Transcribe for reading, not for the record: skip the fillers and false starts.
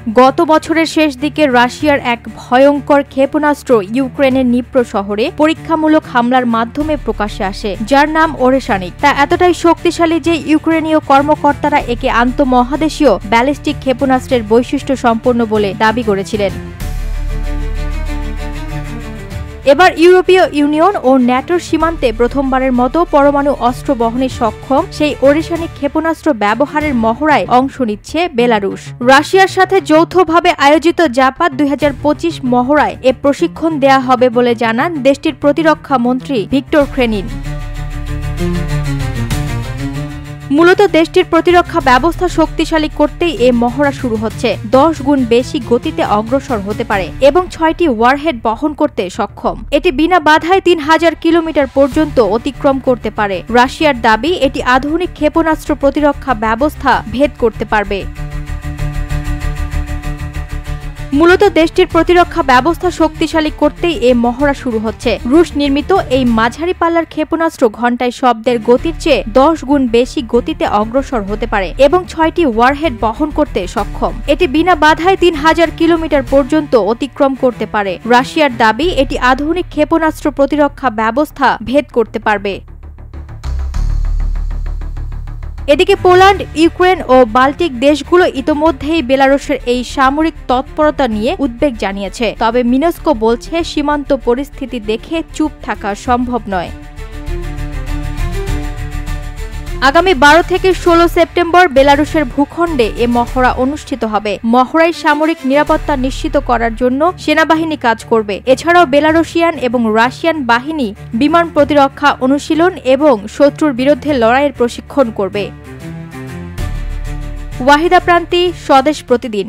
গত বছরের শেষ দিকে রাশিয়ার এক ভয়ঙ্কর ক্ষেপণাস্ত্র ইউক্রেনের নিপ্রো শহরে পরীক্ষামূলক হামলার মাধ্যমে প্রকাশ্যে আসে, যার নাম ওরেশানিক। তা এতটাই শক্তিশালী যে ইউক্রেনীয় কর্মকর্তারা একে আন্তঃমহাদেশীয় ব্যালিস্টিক ক্ষেপণাস্ত্রের বৈশিষ্ট্য সম্পন্ন বলে দাবি করেছিলেন। এবার ইউরোপীয় ইউনিয়ন ও ন্যাটোর সীমান্তে প্রথমবারের মতো পরমাণু অস্ত্র বহনে সক্ষম সেই ওরেশানিক ক্ষেপণাস্ত্র ব্যবহারের মহড়ায় অংশ নিচ্ছে বেলারুশ। রাশিয়ার সাথে যৌথভাবে আয়োজিত জাপাত 2025 মহড়ায় এ প্রশিক্ষণ দেয়া হবে বলে জানান দেশটির প্রতিরক্ষা মন্ত্রী ভিক্টর ক্রেনিন। মূলত দেশটির প্রতিরক্ষা ব্যবস্থা শক্তিশালী করতেই এ মহড়া শুরু হচ্ছে। 10 গুণ বেশি গতিতে অগ্রসর হতে পারে এবং 6টি ওয়ারহেড বহন করতে সক্ষম। এটি বিনা বাধায় 3000 কিলোমিটার পর্যন্ত অতিক্রম করতে পারে। রাশিয়ার দাবি, এটি আধুনিক ক্ষেপণাস্ত্র প্রতিরক্ষা ব্যবস্থা ভেদ করতে পারবে। মূলত দেশটির প্রতিরক্ষা ব্যবস্থা শক্তিশালী করতেই এ মহড়া শুরু হচ্ছে। রুশ নির্মিত এই মাঝারি পাল্লার ক্ষেপণাস্ত্র ঘণ্টায় শব্দের গতির চেয়ে 10 গুণ বেশি গতিতে অগ্রসর হতে পারে এবং 6টি ওয়ারহেড বহন করতে সক্ষম। এটি বিনা বাধায় 3000 কিলোমিটার পর্যন্ত অতিক্রম করতে পারে। রাশিয়ার দাবি, এটি আধুনিক ক্ষেপণাস্ত্র প্রতিরক্ষা ব্যবস্থা ভেদ করতে পারবে। এদিকে পোল্যান্ড, ইউক্রেন ও বাল্টিক দেশগুলো ইতোমধ্যেই বেলারুশের এই সামরিক তৎপরতা নিয়ে উদ্বেগ জানিয়েছে। তবে মিনস্কো বলছে, সীমান্ত পরিস্থিতি দেখে চুপ থাকা সম্ভব নয়। আগামী 12 থেকে 16 সেপ্টেম্বর বেলারুশের ভূখণ্ডে এ মহড়া অনুষ্ঠিত হবে। মহড়ায় সামরিক নিরাপত্তা নিশ্চিত করার জন্য সেনাবাহিনী কাজ করবে। এছাড়াও বেলারুশিয়ান এবং রাশিয়ান বাহিনী বিমান প্রতিরক্ষা অনুশীলন এবং শত্রুর বিরুদ্ধে লড়াইয়ের প্রশিক্ষণ করবে। ওয়াহিদা প্রান্তি, স্বদেশ প্রতিদিন।